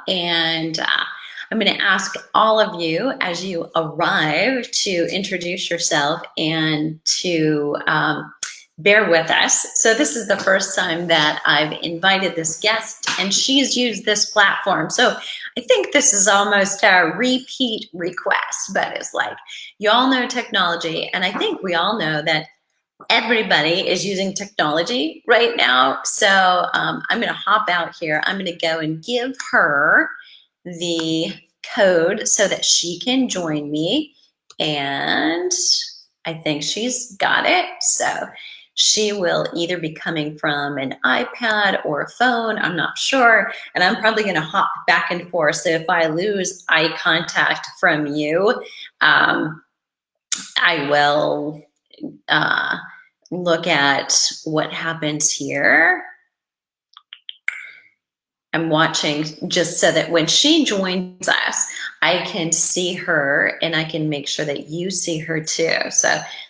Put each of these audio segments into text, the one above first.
and I'm going to ask all of you as you arrive to introduce yourself and to bear with us. So this is the first time that I've invited this guest, and she's used this platform. So I think this is almost a repeat request, but it's like, you all know technology, and I think we all know that everybody is using technology right now. So I'm going to hop out here. I'm going to go and give her the code so that she can join me. And I think she's got it. So she will either be coming from an iPad or a phone. I'm not sure. And I'm probably going to hop back and forth. So if I lose eye contact from you, I will look at what happens here. I'm watching just so that when she joins us, I can see her and I can make sure that you see her too. So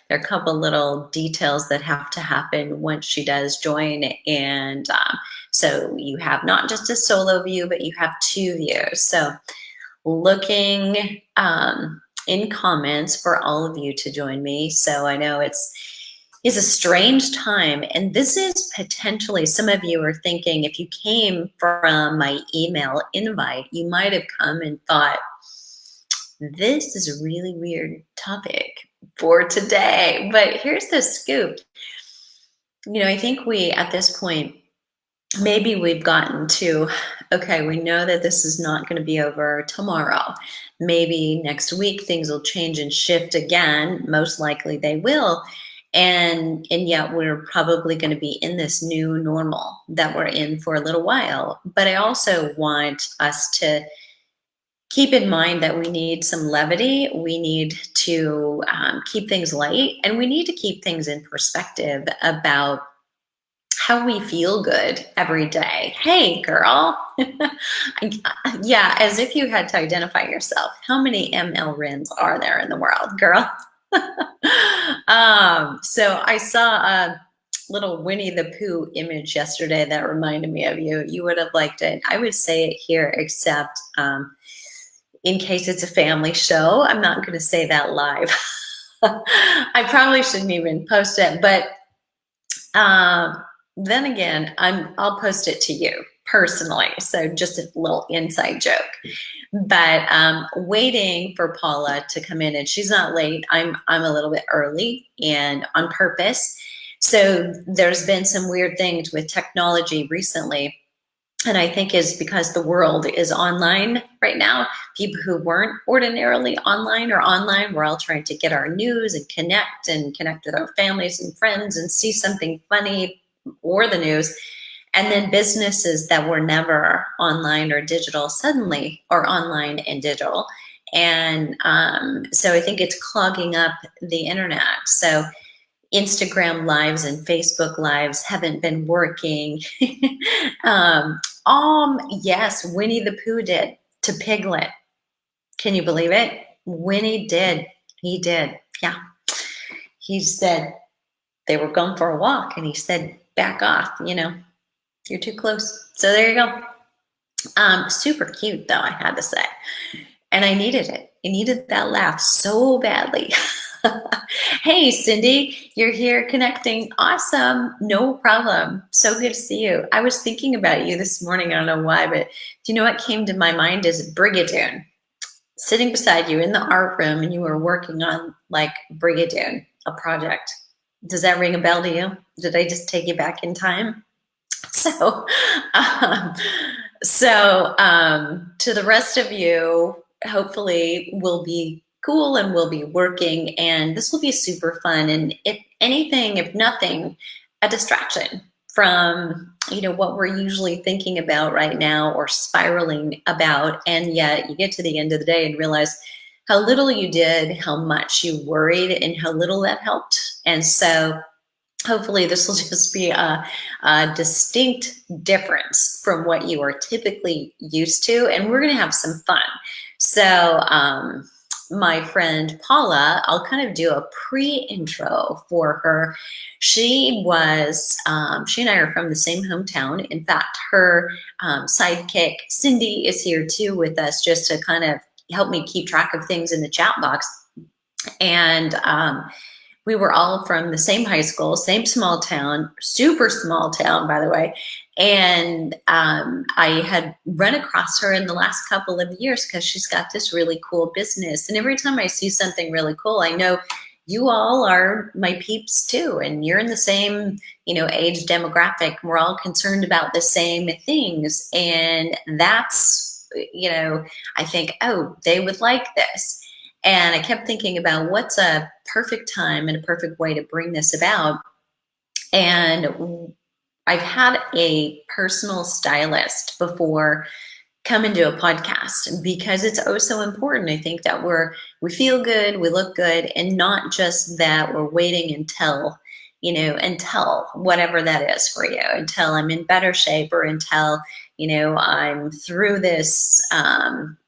there are a couple little details that have to happen once she does join. And so you have not just a solo view, but you have two views. So looking in comments for all of you to join me. So I know it's a strange time, and this is potentially, some of you are thinking, if you came from my email invite, you might have come and thought, this is a really weird topic for today. But here's the scoop. You know, I think we, at this point, maybe we've gotten to, okay, we know that this is not going to be over tomorrow. Maybe next week things will change and shift again. Most likely they will. And yet we're probably going to be in this new normal that we're in for a little while. But I also want us to keep in mind that we need some levity. We need to keep things light, and we need to keep things in perspective about how we feel good every day. Hey, girl. Yeah, as if you had to identify yourself. How many ML are there in the world, girl? So I saw a little Winnie the Pooh image yesterday that reminded me of you. You would have liked it. I would say it here, except in case it's a family show. I'm not going to say that live. I probably shouldn't even post it, but then again, I'll post it to you personally. So just a little inside joke. But waiting for Paula to come in, and she's not late. I'm a little bit early, and on purpose. So there's been some weird things with technology recently, and I think is because the world is online right now. People who weren't ordinarily online are online. We're all trying to get our news and connect with our families and friends and see something funny or the news. And then businesses that were never online or digital suddenly are online and digital. And so I think it's clogging up the internet. So Instagram lives and Facebook lives haven't been working. Yes, Winnie the Pooh did to Piglet. Can you believe it? Winnie did. He did. Yeah. He said they were going for a walk, and he said, back off, you're too close. So there you go. Super cute, though, I had to say. And I needed it. I needed that laugh so badly. Hey, Cindy, you're here connecting. Awesome. No problem. So good to see you. I was thinking about you this morning. I don't know why, but do you know what came to my mind is Brigadoon. Sitting beside you in the art room, and you were working on like Brigadoon, a project. Does that ring a bell to you? Did I just take you back in time? So, to the rest of you, hopefully we'll be cool and we'll be working, and this will be super fun. And if anything, if nothing, a distraction from, what we're usually thinking about right now or spiraling about. And yet you get to the end of the day and realize how little you did, how much you worried, and how little that helped. And so hopefully this will just be a distinct difference from what you are typically used to, and we're going to have some fun. So my friend Paula, I'll kind of do a pre-intro for her. She and I are from the same hometown. In fact, her sidekick, Cindy, is here too with us just to kind of help me keep track of things in the chat box. And we were all from the same high school, same small town, super small town, by the way. And I had run across her in the last couple of years because she's got this really cool business. And every time I see something really cool, I know you all are my peeps too. And you're in the same, age demographic. We're all concerned about the same things. And that's, I think, oh, they would like this. And I kept thinking about what's a perfect time and a perfect way to bring this about. And I've had a personal stylist before come into a podcast because it's oh so important. I think that we feel good, we look good, and not just that we're waiting until whatever that is for you, until I'm in better shape or until I'm through this,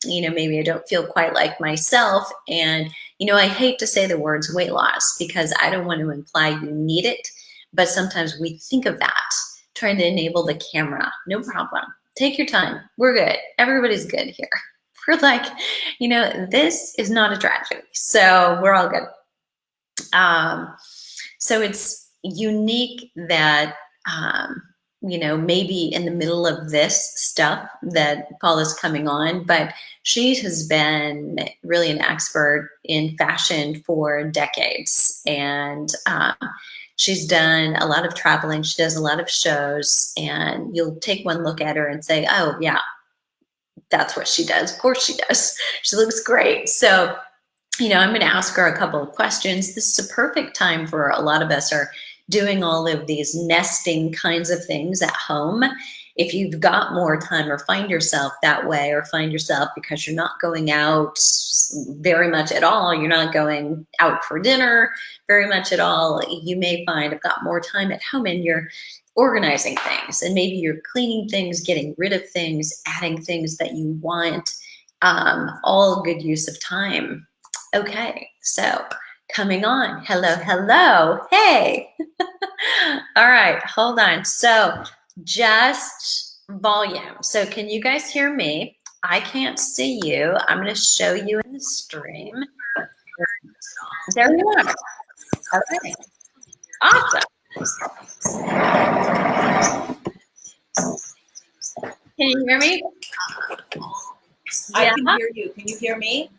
maybe I don't feel quite like myself. And, I hate to say the words weight loss because I don't want to imply you need it, but sometimes we think of that, trying to enable the camera. No problem. Take your time. We're good. Everybody's good here. We're like, this is not a tragedy. So we're all good. So it's unique that, maybe in the middle of this stuff that Paula's coming on, but she has been really an expert in fashion for decades. And she's done a lot of traveling. She does a lot of shows, and you'll take one look at her and say, oh, yeah, that's what she does. Of course she does. She looks great. So, I'm going to ask her a couple of questions. This is a perfect time for a lot of us are doing all of these nesting kinds of things at home. If you've got more time or find yourself that way, or find yourself because you're not going out very much at all, you're not going out for dinner very much at all, you may find I've got more time at home and you're organizing things, and maybe you're cleaning things, getting rid of things, adding things that you want, all good use of time. Okay, so coming on. Hello. Hey. All right, hold on. So just volume. So can you guys hear me? I can't see you. I'm going to show you in the stream. There you are. Okay. Awesome. Can you hear me? I can hear you. Can you hear me?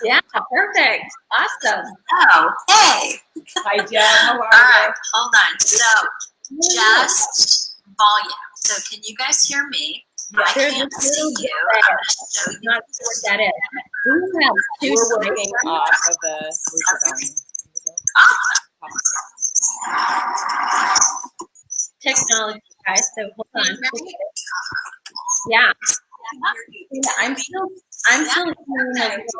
Yeah, perfect. Awesome. Oh, hey. Hi, Jen. How are you? All right, hold on. So just volume. So can you guys hear me? I can't see you. I'm going to show you. Not sure what that is. We're working off of the technology, guys. So hold on. Yeah. I'm still hearing like it's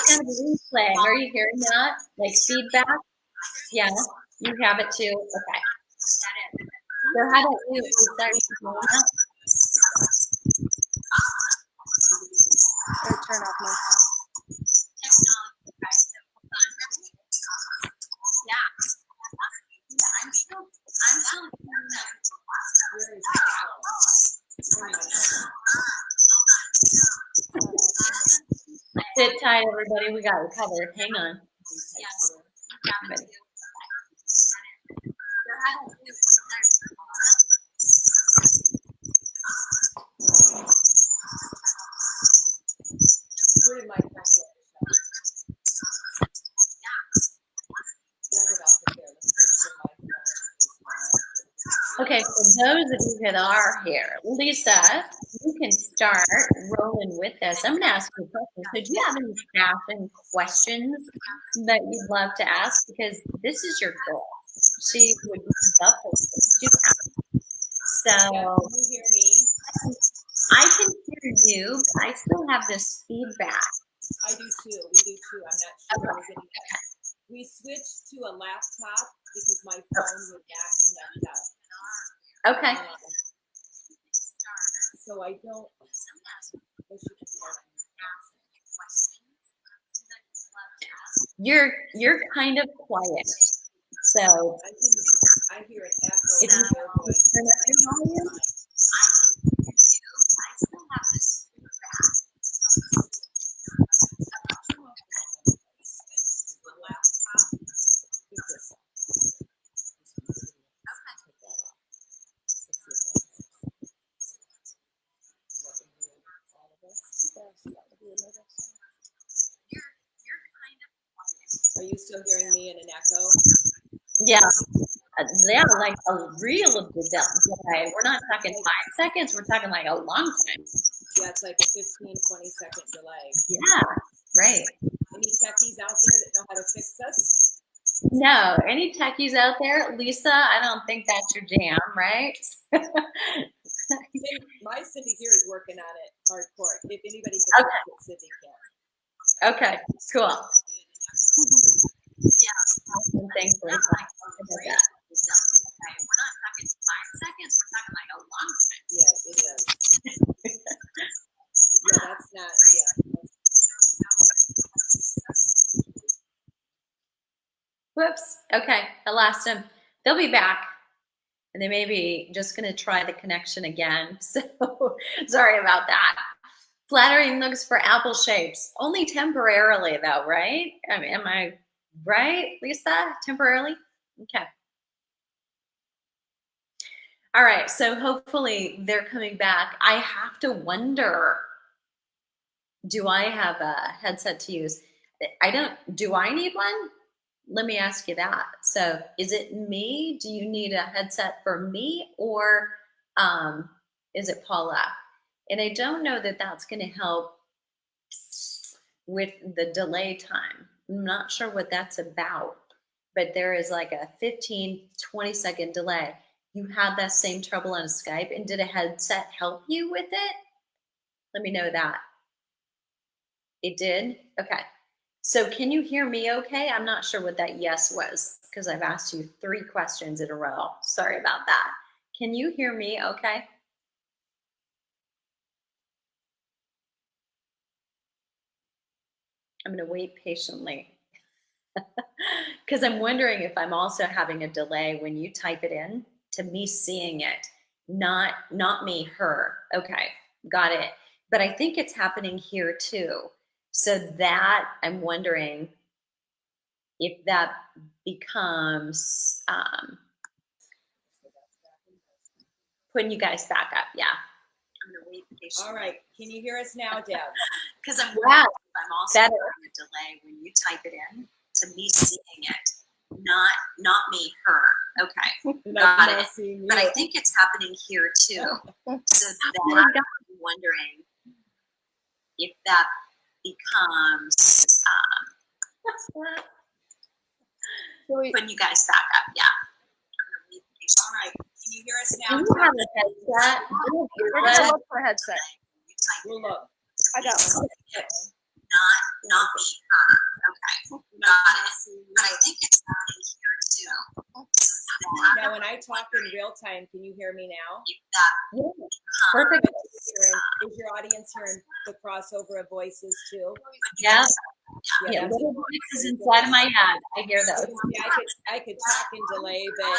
kind of replay. Are you hearing that? Like feedback? Yeah, you have it too. Okay. So how about you? Start doing that? Or turn off my phone. I'm still hearing that. Sit tight, everybody. We got it covered. Hang on. Where did my phone go? Okay, for those of you that are here, Lisa, you can start rolling with this. I'm going to ask you a question. So do you have any fashion questions that you'd love to ask? Because this is your goal. She would love to ask. So can you hear me? I can hear you, but I still have this feedback. I do too. We do too. I'm not sure we're getting that. We switched to a laptop because my phone would not connect up. Okay. So so I don't. I should just have- You're kind of quiet. So I hear an echo if in you your voice. turn up your volume, Are you still hearing me in an echo? yeah, like a real delay. We're not talking 5 seconds. We're talking like a long time. Yeah, it's like a 15, 20-second delay. Yeah, right. Any techies out there that know how to fix us? No, any techies out there? Lisa, I don't think that's your jam, right? My Cindy here is working on it hardcore. If anybody can fix it, Cindy can. Okay, cool. Yeah, thanks, Lisa. We're not talking 5 seconds. We're talking like a long time. Yeah, it is. Yeah, that's not. Yeah. Whoops. Okay, I lost them. They'll be back. And they may be just going to try the connection again. So sorry about that. Flattering looks for apple shapes. Only temporarily, though, right? I mean, am I right, Lisa? Temporarily? Okay. All right, so hopefully they're coming back. I have to wonder, do I have a headset to use? Do I need one? Let me ask you that. So is it me? Do you need a headset for me, or is it Paula? And I don't know that that's going to help with the delay time. I'm not sure what that's about, but there is like a 15, 20-second delay. You had that same trouble on Skype, and did a headset help you with it? Let me know that. It did? Okay. So can you hear me okay? I'm not sure what that yes was because I've asked you 3 questions in a row. Sorry about that. Can you hear me okay? I'm going to wait patiently because I'm wondering if I'm also having a delay when you type it in to me seeing it, not me, her. Okay, got it. But I think it's happening here too. So that I'm wondering if that becomes putting you guys back up. Yeah. I'm gonna wait patiently. All right. Can you hear us now, Deb? Because I'm also having a delay when you type it in to me seeing it, not me, her. Okay. Got it. But I think it's happening here too. So that I'm wondering if that becomes putting you guys back up. Yeah. All right. Can you hear us now? Do you have a headset? We're gonna look for a headset. We'll look. I got one. Not me, her. Okay. Got it. But I think it's happening here too. Now, when I talk in real time, can you hear me now? Yeah. Perfect. Is your audience hearing the crossover of voices too? Yeah. Yeah, that's little voices inside of my head. I hear those. yeah, I could talk in delay, but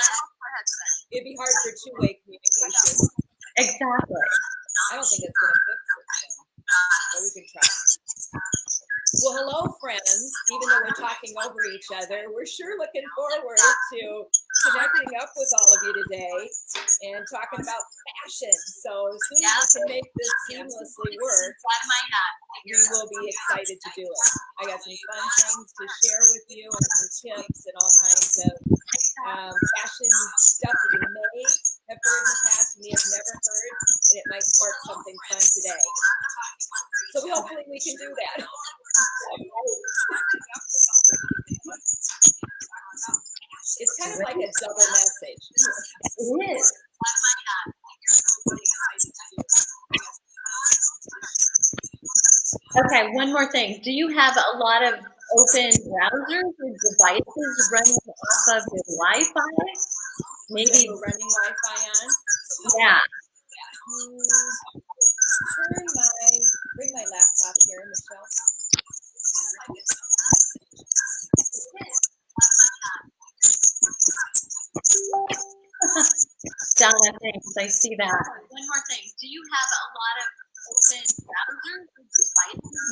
it'd be hard for two-way communication. Exactly. I don't think it's gonna fix it, but we can try. Well, hello, friends. Even though we're talking over each other, we're sure looking forward to connecting up with all of you today and talking about fashion. So as soon as we can make this seamlessly work, we will be excited to do it. I got some fun things to share with you and some tips and all kinds of fashion stuff that you may have heard in the past, you may have never heard, and it might spark something fun today. So hopefully we can do that. It's kind of like a double message. It is. Okay, one more thing. Do you have a lot of open browsers or devices running off of your Wi-Fi? Maybe We're running Wi-Fi on. Yeah. bring my laptop here, Michelle. Donna, thanks. I see that. One more thing. Do you have a lot of open browsers or devices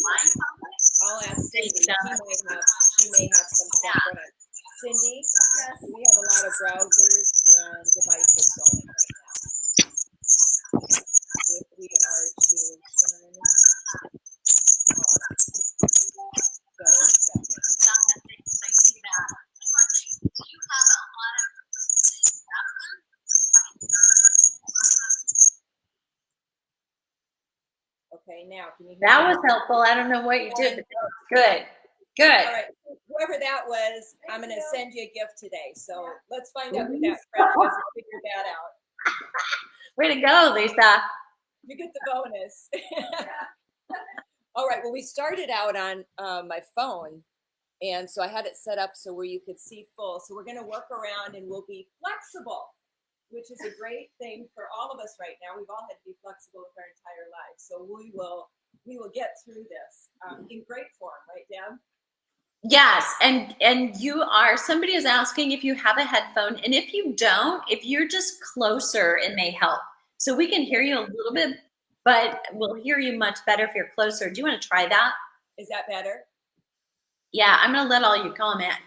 running online? I'll ask Cindy. She may have some stuff going on. Cindy, yes, we have a lot of browsers and devices going right now. If we are to turn on those, Donna, thanks. I see that. One more thing. Do you have a lot of okay, now can you hear That me? was helpful. I don't know what you did, but that was good. Good. All right, whoever that was, I'm going to send you a gift today. So let's find out who that friend is and figure that out. Way to go, Lisa. You get the bonus. All right, well, we started out on my phone, and so I had it set up so where you could see full. So we're going to work around and we'll be flexible, which is a great thing for all of us right now. We've all had to be flexible with our entire lives. So we will get through this in great form, right, Deb? Yes, and you are, somebody is asking if you have a headphone, and if you don't, if you're just closer, it may help. So we can hear you a little bit, but we'll hear you much better if you're closer. Do you want to try that? Is that better? Yeah, I'm gonna let all you comment.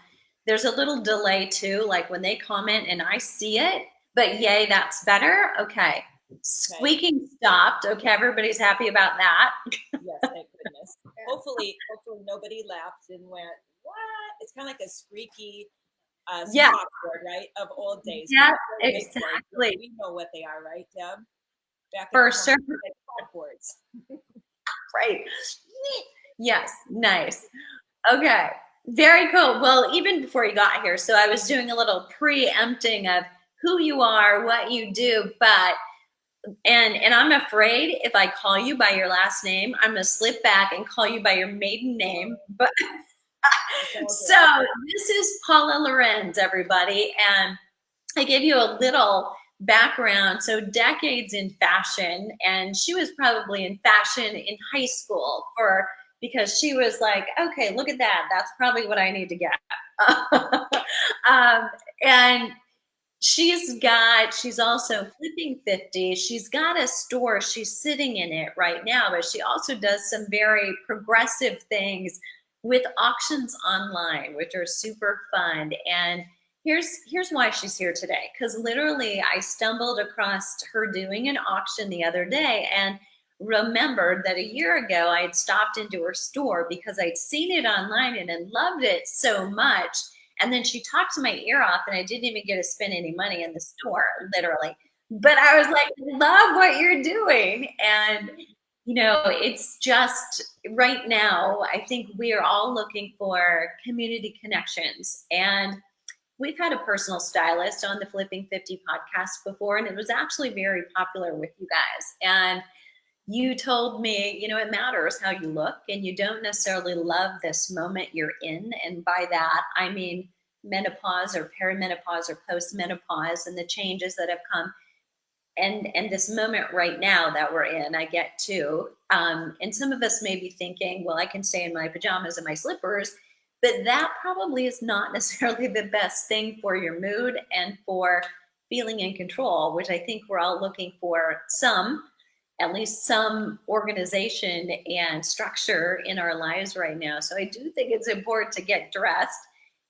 There's a little delay too, like when they comment and I see it, but yay, that's better. Okay. Squeaking stopped. Okay, everybody's happy about that. Yes, thank goodness. Hopefully nobody laughed and went, what? It's kind of like a squeaky Yeah. board, right? Of old days. Yeah, Before exactly. we know what they are, right, Deb? Back For in the sure. boards. Right. Yes, nice. Okay, very cool. Well, even before you got here, so I was doing a little preempting of who you are, what you do, but and I'm afraid if I call you by your last name, I'm gonna slip back and call you by your maiden name. But so this is Paula Lorenz, everybody, and I gave you a little background. So decades in fashion, and she was probably in fashion in high school because she was like, okay, look at that. That's probably what I need to get. And she's also flipping 50. She's got a store. She's sitting in it right now, but she also does some very progressive things with auctions online, which are super fun. And here's why she's here today. Because literally I stumbled across her doing an auction the other day and remembered that a year ago I had stopped into her store because I'd seen it online and had loved it so much. And then she talked to my ear off and I didn't even get to spend any money in the store, literally. But I was like, love what you're doing. And, you know, it's just right now, I think we are all looking for community connections. And we've had a personal stylist on the Flipping 50 podcast before, and it was actually very popular with you guys. And you told me, you know, it matters how you look and you don't necessarily love this moment you're in. And by that, I mean menopause or perimenopause or postmenopause and the changes that have come. And this moment right now that we're in, I get to. And some of us may be thinking, well, I can stay in my pajamas and my slippers, but that probably is not necessarily the best thing for your mood and for feeling in control, which I think we're all looking for at least some organization and structure in our lives right now. So I do think it's important to get dressed.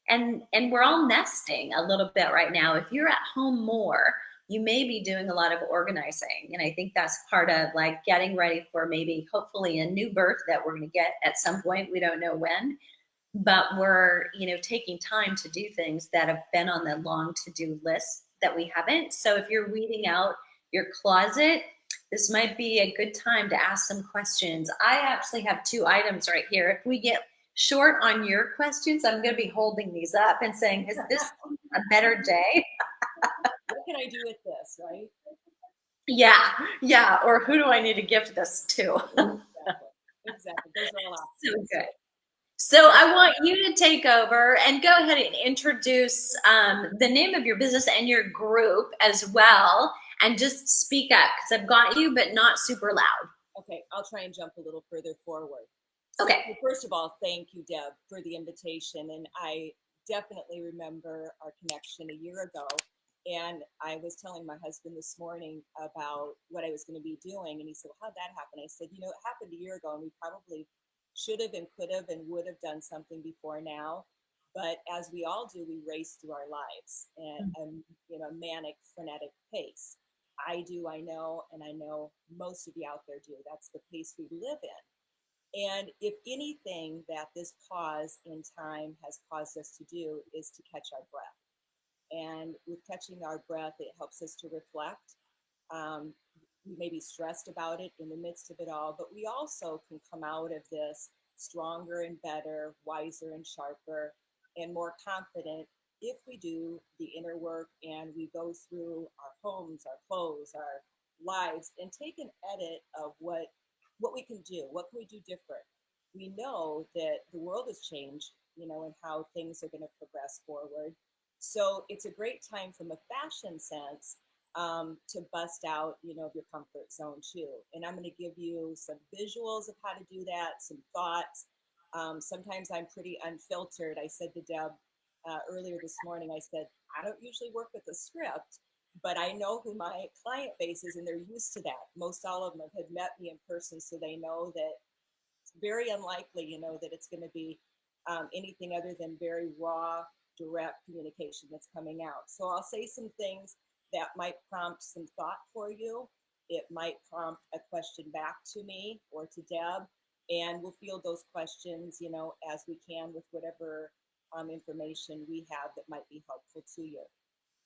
And we're all nesting a little bit right now. If you're at home more, you may be doing a lot of organizing. And I think that's part of like getting ready for maybe hopefully a new birth that we're going to get at some point. We don't know when, but we're, you know, taking time to do things that have been on the long to-do list that we haven't. So if you're weeding out your closet, this might be a good time to ask some questions. I actually have 2 items right here. If we get short on your questions, I'm going to be holding these up and saying, is this a better day? What can I do with this, right? Yeah. Or who do I need to gift this to? Exactly. Those are all So good. So I want you to take over and go ahead and introduce the name of your business and your group as well. and just speak up because I've got you, but not super loud. Okay, I'll try and jump a little further forward. Okay. So, first of all, thank you, Deb, for the invitation. And I definitely remember our connection a year ago. And I was telling my husband this morning about what I was going to be doing. And he said, well, how'd that happen? I said, it happened a year ago, and we probably should have and could have and would have done something before now. But as we all do, we race through our lives at a manic, frenetic pace. I do, I know, and I know most of you out there do. That's the pace we live in. And if anything that this pause in time has caused us to do is to catch our breath. And with catching our breath, it helps us to reflect. We may be stressed about it in the midst of it all, but we also can come out of this stronger and better, wiser and sharper, and more confident if we do the inner work and we go through our homes, our clothes, our lives, and take an edit of what we can do. What can we do different? We know that the world has changed, and how things are going to progress forward. So it's a great time from a fashion sense to bust out, of your comfort zone too. And I'm going to give you some visuals of how to do that, some thoughts. Sometimes I'm pretty unfiltered. I said to Deb earlier this morning, I said, I don't usually work with a script, but I know who my client base is, and they're used to that. Most all of them have met me in person, so they know that it's very unlikely, that it's going to be anything other than very raw, direct communication that's coming out. So I'll say some things that might prompt some thought for you. It might prompt a question back to me or to Deb, and we'll field those questions, as we can with whatever information we have that might be helpful to you.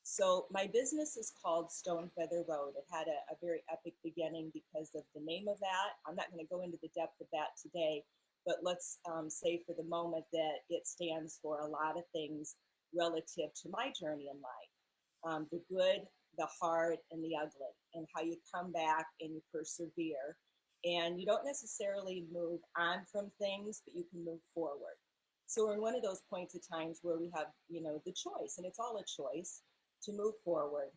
So my business is called Stone Feather Road. It had a very epic beginning because of the name of that. I'm not going to go into the depth of that today, but let's say for the moment that it stands for a lot of things relative to my journey in life. The good, the hard, and the ugly, and how you come back and you persevere. And you don't necessarily move on from things, but you can move forward. So we're in one of those points of times where we have, the choice, and it's all a choice to move forward.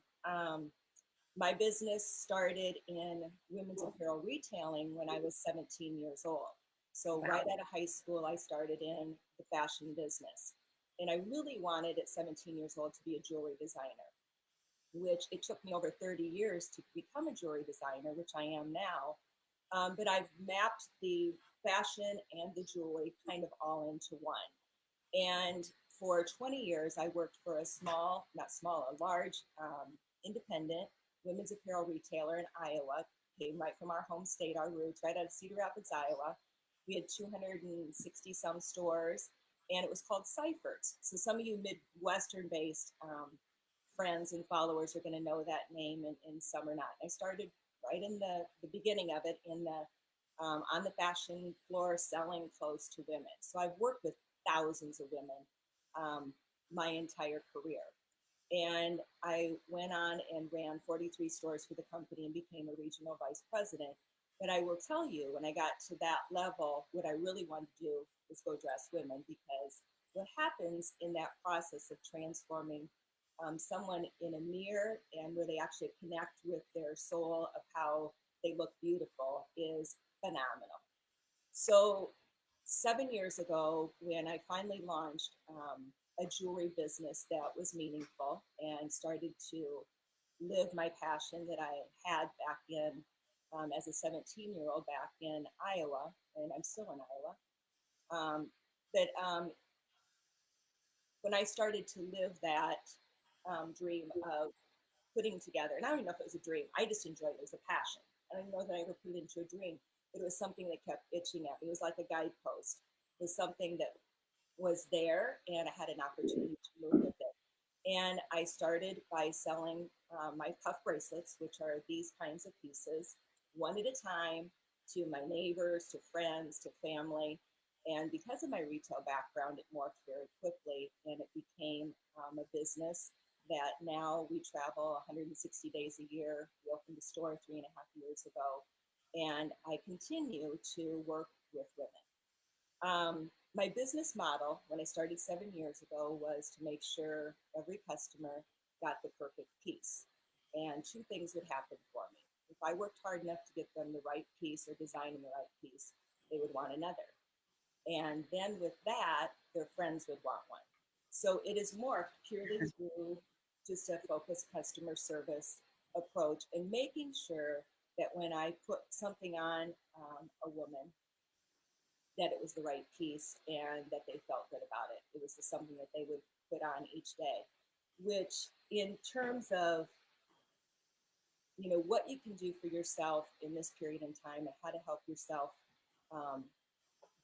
My business started in women's apparel retailing when I was 17 years old. So right out of high school, I started in the fashion business. And I really wanted at 17 years old to be a jewelry designer, which it took me over 30 years to become a jewelry designer, which I am now. But I've mapped the fashion and the jewelry kind of all into one. And for 20 years, I worked for a large independent women's apparel retailer in Iowa. Came right from our home state, our roots, right out of Cedar Rapids, Iowa. We had 260 some stores, and it was called Cyphers. So some of you Midwestern-based friends and followers are going to know that name, and some are not. I started right in the beginning of it on the fashion floor selling clothes to women. So I've worked with thousands of women my entire career. And I went on and ran 43 stores for the company and became a regional vice president. But I will tell you, when I got to that level, what I really wanted to do was go dress women, because what happens in that process of transforming someone in a mirror and where they actually connect with their soul of how they look beautiful is phenomenal. So 7 years ago, when I finally launched a jewelry business that was meaningful and started to live my passion that I had back in as a 17-year-old back in Iowa, and I'm still in Iowa, but when I started to live that dream of putting together, and I don't even know if it was a dream, I just enjoyed it, it was a passion. I don't know that I ever put it into a dream, but it was something that kept itching at me. It was like a guidepost. It was something that was there, and I had an opportunity to move with it. And I started by selling my cuff bracelets, which are these kinds of pieces, one at a time, to my neighbors, to friends, to family. And because of my retail background, it morphed very quickly, and it became a business that now we travel 160 days a year. We opened the store 3.5 years ago, and I continue to work with women. My business model, when I started 7 years ago, was to make sure every customer got the perfect piece. and two things would happen for me. If I worked hard enough to get them the right piece or designing the right piece, they would want another. And then with that, their friends would want one. So it is morphed purely through just a focused customer service approach and making sure that when I put something on a woman, that it was the right piece and that they felt good about it. It was something that they would put on each day, which in terms of what you can do for yourself in this period in time and how to help yourself um,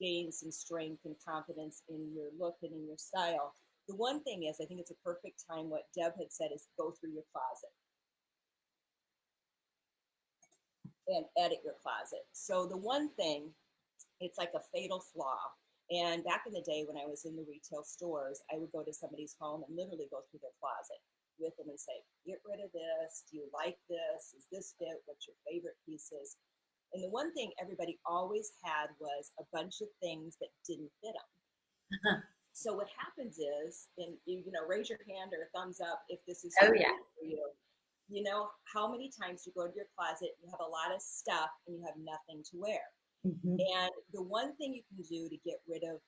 gain some strength and confidence in your look and in your style. The one thing is, I think it's a perfect time. What Deb had said is go through your closet and edit your closet. So the one thing, it's like a fatal flaw. And back in the day when I was in the retail stores, I would go to somebody's home and literally go through their closet with them and say, get rid of this. Do you like this? Does this fit? What's your favorite pieces? And the one thing everybody always had was a bunch of things that didn't fit them. So what happens is, and raise your hand or a thumbs up if this is Oh, yeah. for you. You know how many times you go into your closet, you have a lot of stuff, and you have nothing to wear. Mm-hmm. And the one thing you can do to get rid of,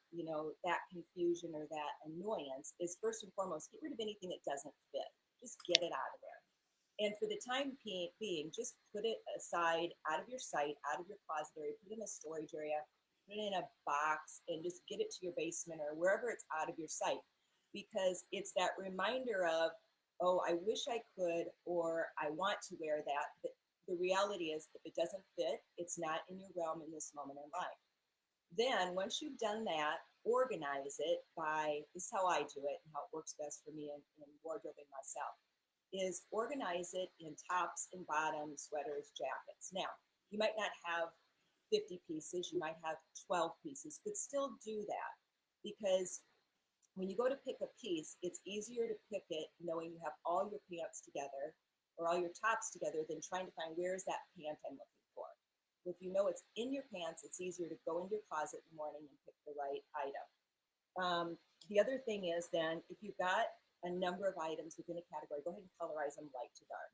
that confusion or that annoyance is first and foremost, get rid of anything that doesn't fit. Just get it out of there. And for the time being, just put it aside, out of your sight, out of your closet area, put it in a storage area, put it in a box, and just get it to your basement or wherever it's out of your sight. Because it's that reminder of, oh, I wish I could, or I want to wear that. But the reality is, if it doesn't fit, it's not in your realm in this moment in life. Then once you've done that, organize it by, this is how I do it and how it works best for me in wardrobing myself, is organize it in tops and bottoms, sweaters, jackets. Now, you might not have 50 pieces, you might have 12 pieces, but still do that, because when you go to pick a piece, it's easier to pick it knowing you have all your pants together or all your tops together than trying to find where's that pant I'm looking for. If you know it's in your pants, it's easier to go into your closet in the morning and pick the right item. The other thing is then, if you've got a number of items within a category, go ahead and colorize them light to dark,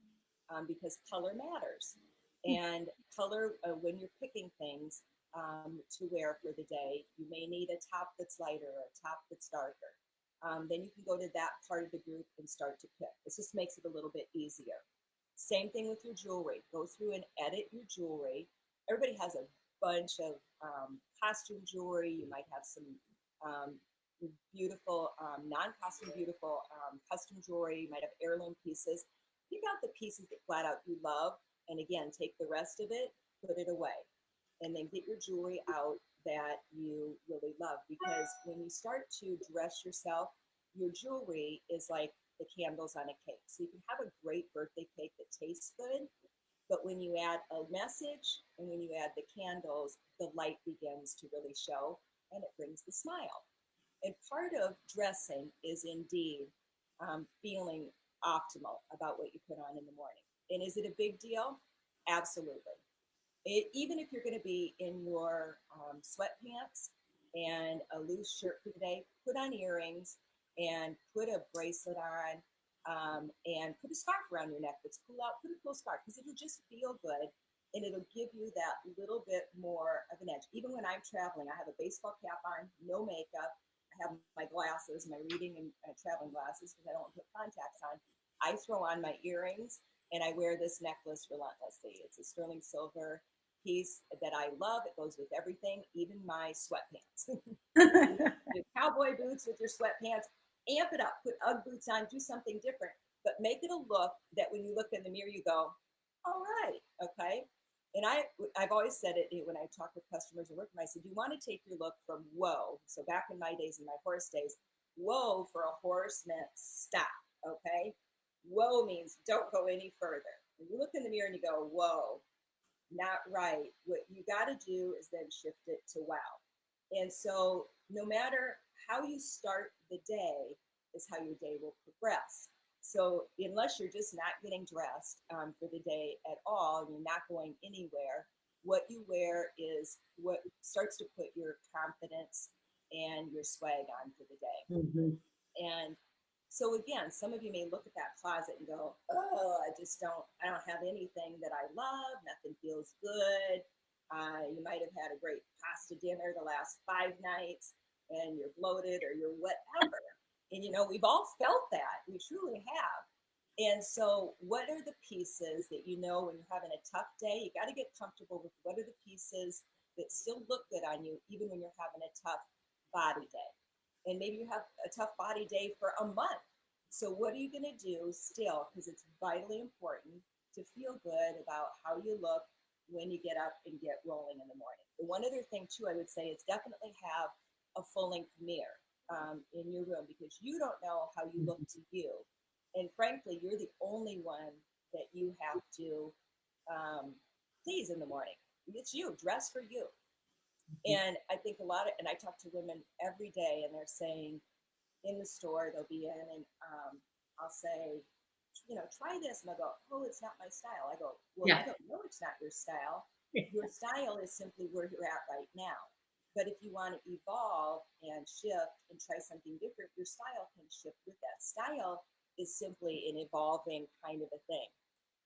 because color matters. And color, when you're picking things to wear for the day, you may need a top that's lighter or a top that's darker. Then you can go to that part of the group and start to pick. This just makes it a little bit easier. Same thing with your jewelry. Go through and edit your jewelry. Everybody has a bunch of costume jewelry. You might have some beautiful, non-costume beautiful custom jewelry. You might have heirloom pieces. Pick out the pieces that flat out you love, and again, take the rest of it, put it away, and then get your jewelry out that you really love. Because when you start to dress yourself, your jewelry is like the candles on a cake. So you can have a great birthday cake that tastes good, but when you add a message and when you add the candles, the light begins to really show, and it brings the smile. And part of dressing is indeed feeling optimal about what you put on in the morning. And is it a big deal? Absolutely. Even if you're going to be in your sweatpants and a loose shirt for the day, put on earrings and put a bracelet on, and put a scarf around your neck that's cool out. Put a cool scarf, because it'll just feel good and it'll give you that little bit more of an edge. Even when I'm traveling, I have a baseball cap on, no makeup. I have my glasses, my reading and traveling glasses, because I don't put contacts on. I throw on my earrings and I wear this necklace relentlessly. It's a sterling silver piece that I love. It goes with everything, even my sweatpants. Your cowboy boots with your sweatpants, amp it up, put Ugg boots on, do something different, but make it a look that when you look in the mirror, you go, all right, okay. And I've always said it when I talk with customers and work with them, I said, you want to take your look from whoa. So back in my days, in my horse days, whoa for a horse meant stop, okay? Whoa means don't go any further. When you look in the mirror and you go, whoa, not right. What you got to do is then shift it to wow. And so no matter how you start the day is how your day will progress. So unless you're just not getting dressed for the day at all, and you're not going anywhere, what you wear is what starts to put your confidence and your swag on for the day. Mm-hmm. And So again, some of you may look at that closet and go, "Oh, I don't have anything that I love. Nothing feels good." You might have had a great pasta dinner the last 5 nights, and you're bloated or you're whatever. And we've all felt that. We truly have. And so, what are the pieces that when you're having a tough day? You got to get comfortable with what are the pieces that still look good on you, even when you're having a tough body day. And maybe you have a tough body day for a month. So, what are you going to do still? Because it's vitally important to feel good about how you look when you get up and get rolling in the morning. The one other thing, too, I would say is definitely have a full length mirror in your room, because you don't know how you look to you. And frankly, you're the only one that you have to please in the morning. It's you, dress for you. And I think and I talk to women every day, and they're saying in the store, they'll be in, and I'll say, try this. And I'll go, "Oh, it's not my style." I go, "Well, Yeah. you don't know it's not your style. Your style is simply where you're at right now. But if you want to evolve and shift and try something different, your style can shift with that. Style is simply an evolving kind of a thing."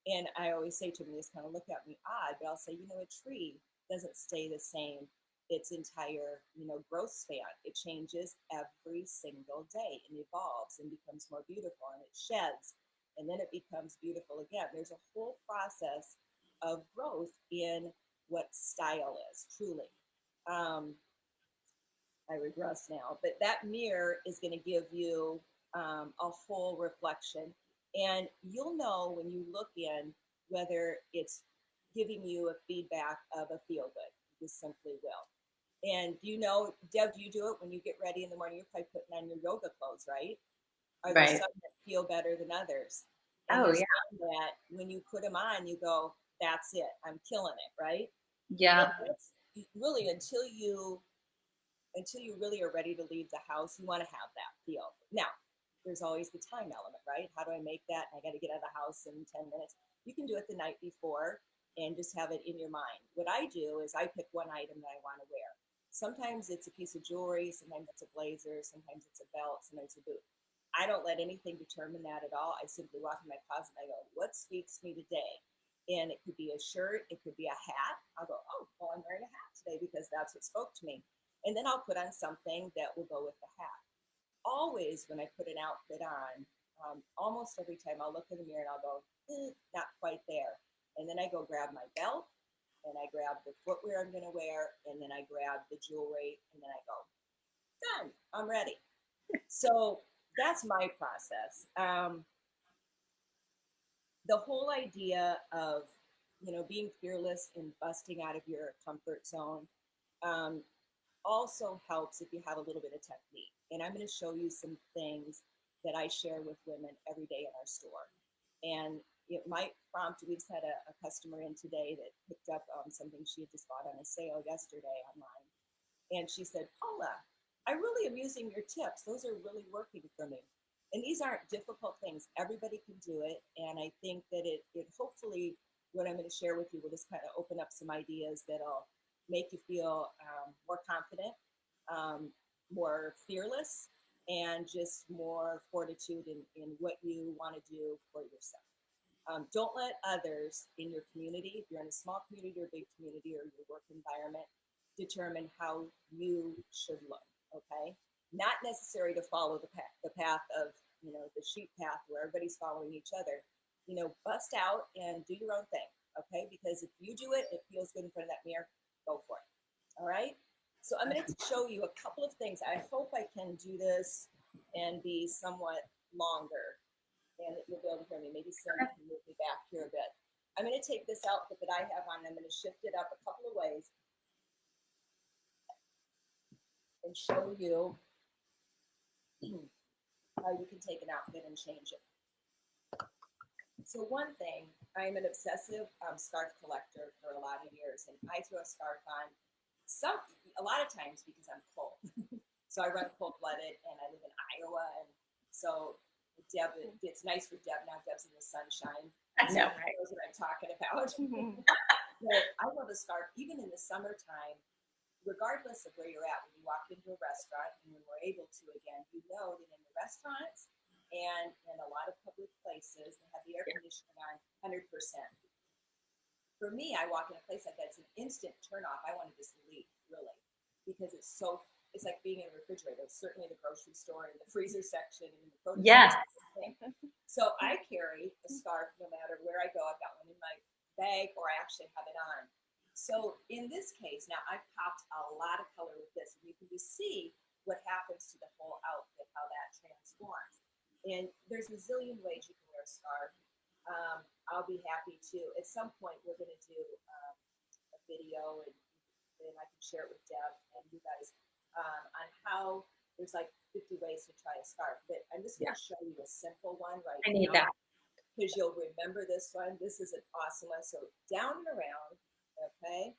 And I always say to them, they kind of look at me odd, but I'll say, a tree doesn't stay the same its entire, growth span. It changes every single day and evolves and becomes more beautiful, and it sheds, and then it becomes beautiful again. There's a whole process of growth in what style is, truly. I regress now, but that mirror is going to give you a whole reflection, and you'll know when you look in whether it's giving you a feedback of a feel good. You simply will. And Deb, do you do it when you get ready in the morning? You're probably putting on your yoga clothes, right? Are there Right. some that feel better than others? And Oh, there's yeah. some that when you put them on, you go, "That's it. I'm killing it," right? Yeah. But that's really until you really are ready to leave the house, you want to have that feel. Now, there's always the time element, right? How do I make that? And I got to get out of the house in 10 minutes. You can do it the night before and just have it in your mind. What I do is I pick one item that I want to wear. Sometimes it's a piece of jewelry, sometimes it's a blazer, sometimes it's a belt, sometimes it's a boot. I don't let anything determine that at all. I simply walk in my closet and I go, "What speaks to me today?" And it could be a shirt, it could be a hat. I'll go, "Oh, well, I'm wearing a hat today because that's what spoke to me." And then I'll put on something that will go with the hat. Always, when I put an outfit on, almost every time I'll look in the mirror and I'll go, "Not quite there." And then I go grab my belt, and I grab the footwear I'm going to wear, and then I grab the jewelry, and then I go, "Done, I'm ready." So that's my process. The whole idea of, being fearless and busting out of your comfort zone um, also helps if you have a little bit of technique. And I'm going to show you some things that I share with women every day in our store. And it might prompt, we just had a customer in today that picked up something she had just bought on a sale yesterday online. And she said, "Paula, I really am using your tips. Those are really working for me." And these aren't difficult things. Everybody can do it. And I think that it hopefully, what I'm going to share with you will just kind of open up some ideas that'll make you feel more confident, more fearless, and just more fortitude in what you want to do for yourself. Don't let others in your community, if you're in a small community or a big community or your work environment, determine how you should look. Okay, not necessary to follow the path of the sheep path where everybody's following each other. Bust out and do your own thing. Okay, because if you do it, it feels good in front of that mirror. Go for it. All right. So I'm going to show you a couple of things. I hope I can do this and be somewhat longer, and that you'll be able to hear me. Maybe Cindy can move me back here a bit. I'm going to take this outfit that I have on, I'm going to shift it up a couple of ways and show you how you can take an outfit and change it. So one thing, I'm an obsessive scarf collector for a lot of years, and I throw a scarf on a lot of times because I'm cold. So I run cold-blooded, and I live in Iowa, and so Deb, it's nice for Deb now. Deb's in the sunshine. I know, So right? knows what I'm talking about. But I love a scarf, even in the summertime, regardless of where you're at. When you walk into a restaurant, and when we're able to again, you know that in the restaurants and in a lot of public places, they have the air conditioning on 100%. For me, I walk in a place like that, it's an instant turn off. I want to just leave, really, because it's like being in a refrigerator, certainly the grocery store and the freezer section and the produce Yes. section. So I carry a scarf no matter where I go. I've got one in my bag or I actually have it on. So in this case, now I've popped a lot of color with this, and you can just see what happens to the whole outfit, how that transforms. And there's a zillion ways you can wear a scarf. I'll be happy to, at some point, we're going to do a video, and I can share it with Deb and you guys on how there's like 50 ways to try a scarf. But I'm just going to show you a simple one right I need now, that. because you'll remember this one. This is an awesome one. So down and around, okay?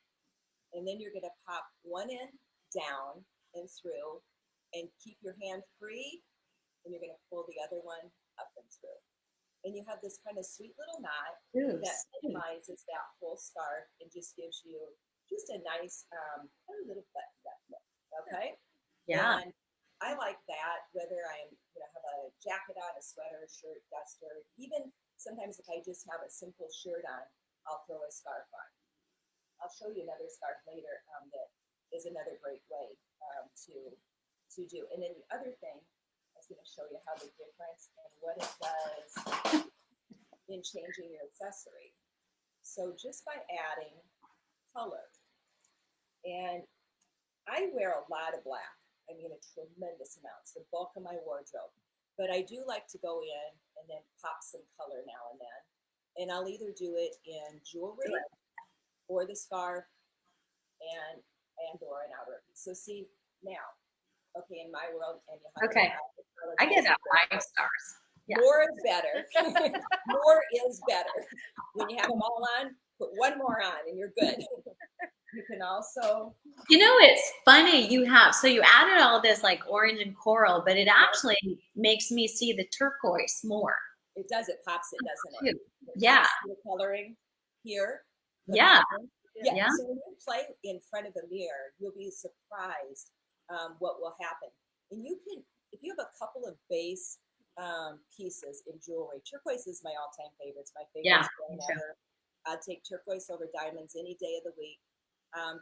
And then you're going to pop one end down and through, and keep your hand free, and you're going to pull the other one up and through. And you have this kind of sweet little knot Ooh, that sweet. minimizes that whole scarf and just gives you just a nice little button look, okay? Yeah. And I like that, whether I'm, have a jacket on, a sweater, shirt, duster, even sometimes if I just have a simple shirt on, I'll throw a scarf on. I'll show you another scarf later that is another great way to do. And then the other thing, I was going to show you how the difference and what it does in changing your accessory. So just by adding color, and I wear a lot of black. I mean, a tremendous amount. It's the bulk of my wardrobe. But I do like to go in and then pop some color now and then. And I'll either do it in jewelry or the scarf and or an outer piece. So see now, okay, in my world, and you have Okay. I get that 5 stars. Yeah. More is better. More is better. When you have them all on, put one more on and you're good. You can also, It's funny you added all this like orange and coral, but it actually makes me see the turquoise more. it pops it, doesn't it? Yeah. Pops the coloring here. Yeah. Yeah. So when you play in front of a mirror, you'll be surprised what will happen. And you can, if you have a couple of base pieces in jewelry, turquoise is my all-time favorite. It's my favorite stone ever. I'd take turquoise over diamonds any day of the week.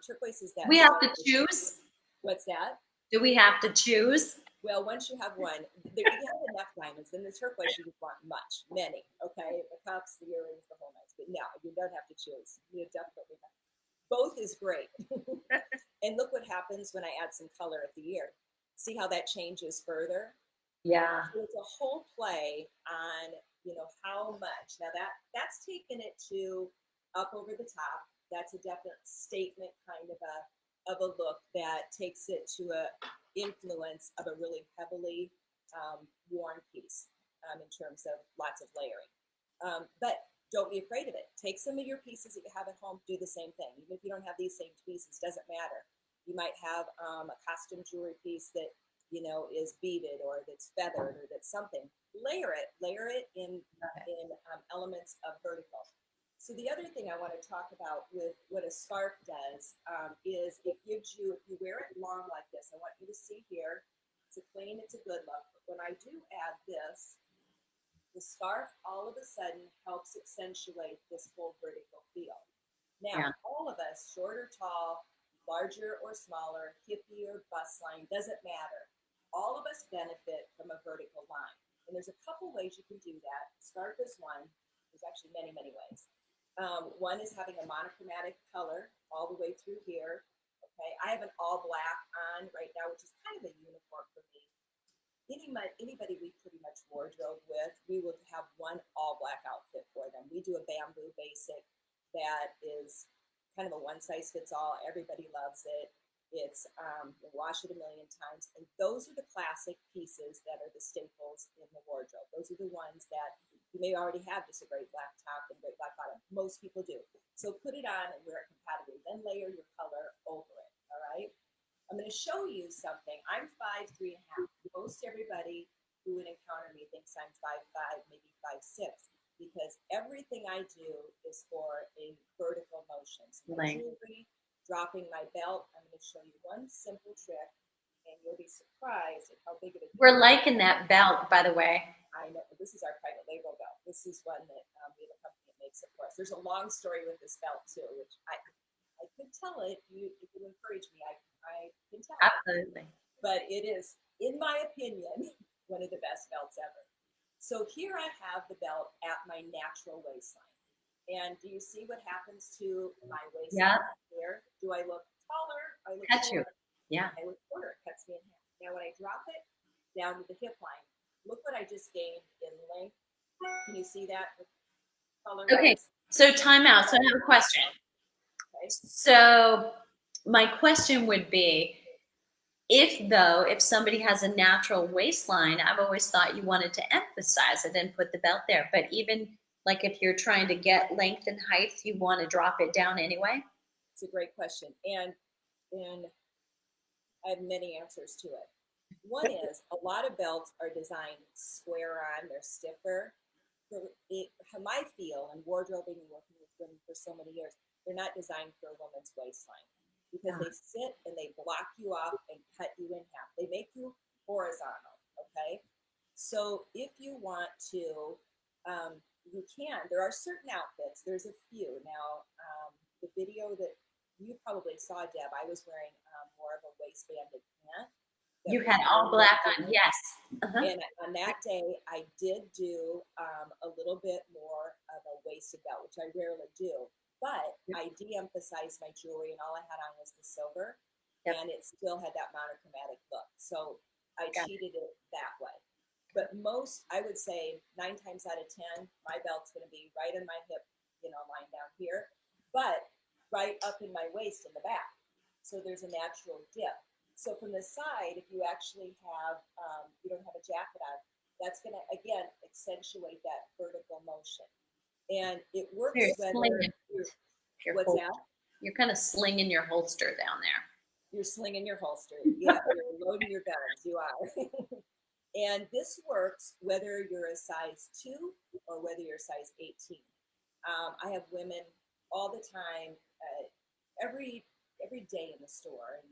Turquoise is that. We have to choose. What's that? Do we have to choose? Well, once you have one, you have enough diamonds. Then the turquoise, you just want many. Okay, the cups, the earrings, the whole night. But no, you don't have to choose. You definitely have. Both is great. And look what happens when I add some color at the ear. See how that changes further? Yeah. So it's a whole play on, how much. Now that's taken it to up over the top. That's a definite statement kind of a look that takes it to a influence of a really heavily worn piece in terms of lots of layering. But don't be afraid of it. Take some of your pieces that you have at home, do the same thing. Even if you don't have these same pieces, doesn't matter. You might have a costume jewelry piece that, is beaded or that's feathered or that's something. Layer it in elements of vertical. So the other thing I want to talk about with what a scarf does is it gives you, if you wear it long like this, I want you to see here, it's a clean, it's a good look. But when I do add this, the scarf all of a sudden helps accentuate this whole vertical feel. Now, all of us, short or tall, larger or smaller, hippie or bust line, doesn't matter. All of us benefit from a vertical line. And there's a couple ways you can do that. Scarf is one. There's actually many, many ways. One is having a monochromatic color all the way through here. Okay, I have an all black on right now, which is kind of a uniform for me. Anybody we pretty much wardrobe with, we would have one all black outfit for them. We do a bamboo basic that is kind of a one size fits all. Everybody loves it. It's you wash it a million times, and those are the classic pieces that are the staples in the wardrobe. Those are the ones that you may already have just a great black top and great black bottom. Most people do. So put it on and wear it compatibly. Then layer your color over it. All right. I'm going to show you something. I'm 5'3.5". Most everybody who would encounter me thinks I'm 5'5", maybe 5'6", because everything I do is for a vertical motion. So jewelry, dropping my belt. I'm going to show you one simple trick, and you'll be surprised at how big it is. We're liking that belt, by the way. I this is our private label belt. This is one that we have a company that makes it for us. There's a long story with this belt too, which I could tell it. If you encourage me, I can tell it. Absolutely. But it is, in my opinion, one of the best belts ever. So here I have the belt at my natural waistline. And do you see what happens to my waistline here? Do I look taller? I look Catch you. shorter. Yeah. I look shorter. It cuts me in half. Now when I drop it down to the hip line, look what I just gained in length. Can you see that? Color Okay. So time out. So I have a question. Okay. So my question would be, if somebody has a natural waistline, I've always thought you wanted to emphasize it and put the belt there. But even like if you're trying to get length and height, you want to drop it down anyway? It's a great question. And I have many answers to it. One is a lot of belts are designed square on, they're stiffer. How I feel, and wardrobing and working with women for so many years, they're not designed for a woman's waistline because they sit and they block you off and cut you in half. They make you horizontal, okay? So if you want to, you can. There are certain outfits. There's a few. Now, the video that you probably saw, Deb, I was wearing more of a waistbanded pant. You had all black on, yes. And on that day, I did do a little bit more of a waisted belt, which I rarely do. But I de-emphasized my jewelry, and all I had on was the silver, and it still had that monochromatic look. So I cheated it that way. But most, I would say 9 times out of 10, my belt's going to be right in my hip, line down here, but right up in my waist in the back. So there's a natural dip. So from the side, if you actually have, you don't have a jacket on, that's going to, again, accentuate that vertical motion. And it works what's that? You're kind of slinging your holster down there. You're slinging your holster. Yeah, you're loading your guns. You are. And this works whether you're a size 2 or whether you're a size 18. I have women all the time, every day in the store, and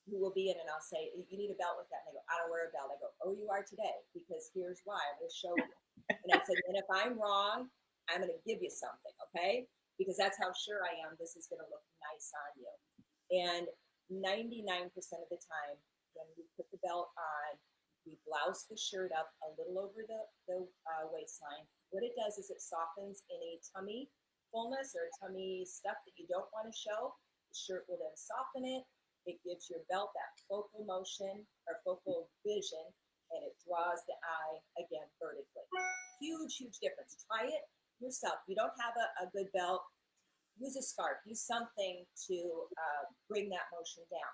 who will be in, and I'll say, you need a belt with that. And they go, I don't wear a belt. I go, oh, you are today, because here's why. I'm going to show you. And I said, and if I'm wrong, I'm going to give you something, okay? Because that's how sure I am this is going to look nice on you. And 99% of the time, when we put the belt on, we blouse the shirt up a little over the waistline. What it does is it softens any tummy fullness or tummy stuff that you don't want to show. The shirt will then soften it. It gives your belt that focal motion or focal vision, and it draws the eye again vertically. Huge, huge difference. Try it yourself. You don't have a good belt, use a scarf, use something to bring that motion down.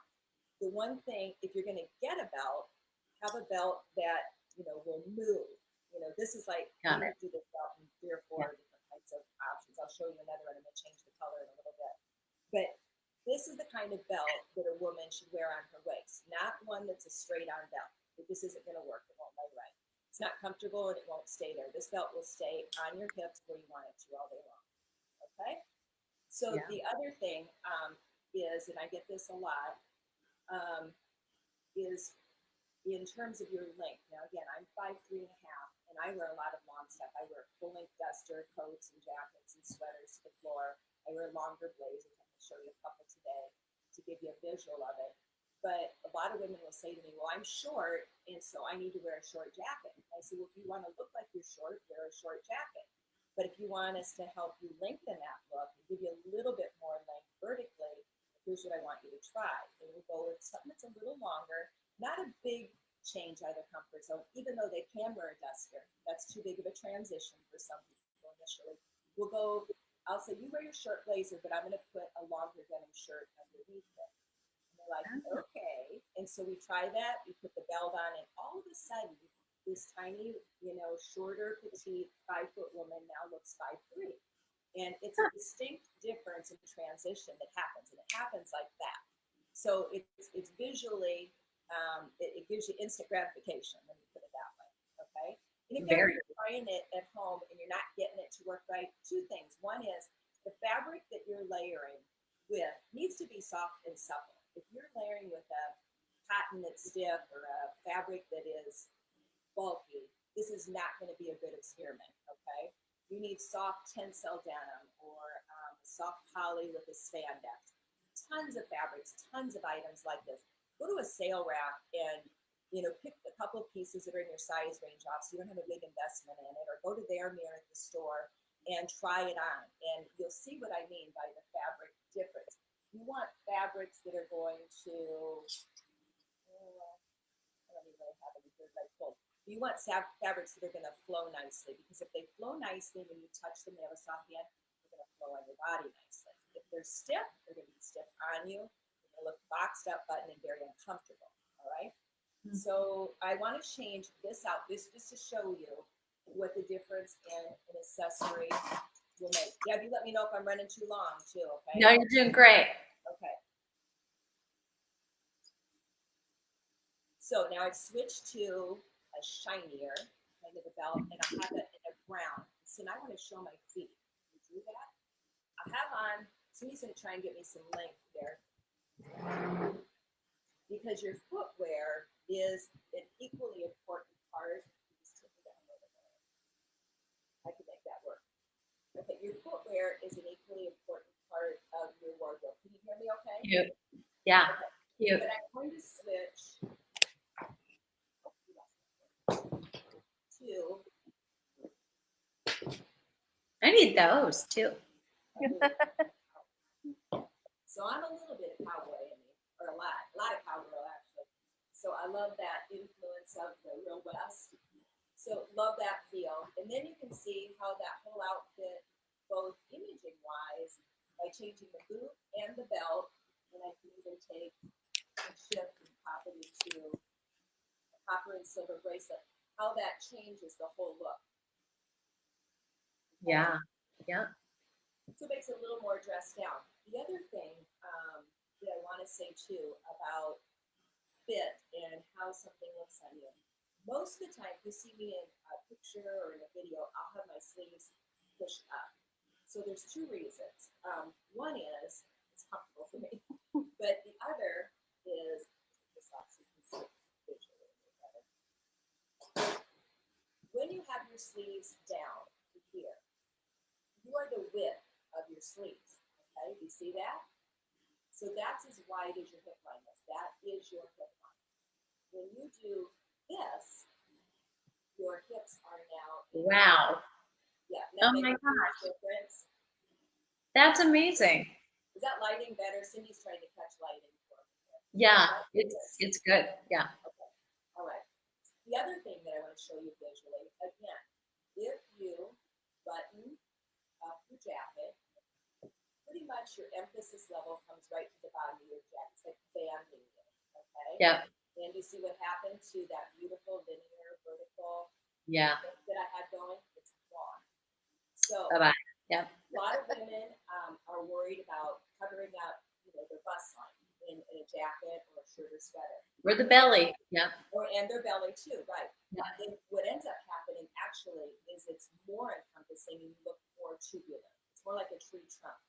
The one thing, if you're going to get a belt, have a belt that will move. This is like you do this belt in 3 or 4 different types of options. I'll show you another one. I'm going to change the color in a little bit, but this is the kind of belt that a woman should wear on her waist, not one that's a straight-on belt. This isn't going to work. It won't lay right. It's not comfortable, and it won't stay there. This belt will stay on your hips where you want it to all day long. Okay? So the other thing is, and I get this a lot, is in terms of your length. Now, again, I'm 5'3.5", and I wear a lot of long stuff. I wear full-length duster, coats, and jackets, and sweaters to the floor. I wear longer blazers. Show you a couple today to give you a visual of it. But a lot of women will say to me, well, I'm short, and so I need to wear a short jacket. I say, well, if you want to look like you're short, wear a short jacket. But if you want us to help you lengthen that look and give you a little bit more length vertically, here's what I want you to try. And we'll go with something that's a little longer, not a big change out of their comfort zone, even though they can wear a duster. That's too big of a transition for some people initially. We'll go, I'll say, you wear your short blazer, but I'm going to put a longer denim shirt underneath it. And they're like, okay. And so we try that. We put the belt on, and all of a sudden, this tiny, shorter, petite, 5-foot woman now looks 5'3". And it's a distinct difference in transition that happens, and it happens like that. So it's visually, it gives you instant gratification, let me put it that way, okay? And if you're trying it at home and you're not getting it to work right, 2 things. One is the fabric that you're layering with needs to be soft and supple. If you're layering with a cotton that's stiff or a fabric that is bulky, this is not going to be a good experiment, okay? You need soft tensile denim or soft poly with a spandex. Tons of fabrics, tons of items like this. Go to a sale rack and, you know, pick a couple of pieces that are in your size range off so you don't have a big investment in it, or go to their mirror at the store and try it on. And you'll see what I mean by the fabric difference. You want fabrics that are going to, I don't even really have any good like pull. You want fabrics that are going to flow nicely, because if they flow nicely when you touch them, they have a soft hand, they're going to flow on your body nicely. If they're stiff, they're going to be stiff on you. They're going to look boxed up, buttoned, and very uncomfortable. All right. So I want to change this out, this just to show you what the difference in an accessory will make. Debbie, let me know if I'm running too long too, okay? No, you're doing great. Okay. So now I've switched to a shinier kind of a belt, and I have it in a brown. So now I want to show my feet. Can you do that? I have on, somebody's going to try and get me some length there. Because your footwear is an equally important part. I can make that work. Okay, your footwear is an equally important part of your wardrobe. Can you hear me okay? Cute. Yeah. Okay. Cute. But I'm going to switch to, I need those too. so I'm a little bit of cowboy in me, or a lot of cowgirl actually. So I love that influence of the real West. So love that feel. And then you can see how that whole outfit, both imaging wise, by changing the boot and the belt, and I can even take and shift and pop it into a copper and silver bracelet, how that changes the whole look. Yeah. Yeah. So it makes it a little more dressed down. The other thing that I want to say too about fit and how something looks on you. Most of the time, if you see me in a picture or in a video, I'll have my sleeves pushed up. So there's two reasons. One is it's comfortable for me, but the other is this off so you can see visually better. When you have your sleeves down to here, you are the width of your sleeves. Okay, you see that? So that's as wide as your hip line is. That is your hip line. When you do this, your hips are now. Wow. Yeah. Oh my gosh. Difference. That's amazing. Is that lighting better? Cindy's trying to catch lighting for me. Yeah. It's good. Yeah. Okay. All right. The other thing that I want to show you visually, again, if you button up your jacket, pretty much your emphasis level comes right to the bottom of your jacket. It's like banding it. Okay. Yeah. And you see what happened to that beautiful linear vertical Yeah. that I had going? It's gone. So Bye-bye. Yep. a lot of women are worried about covering up, you know, their bust line in a jacket or a shirt or sweater. Or the belly. Yeah. And their belly too, right? Yeah. And what ends up happening actually is it's more encompassing and you look more tubular. It's more like a tree trunk.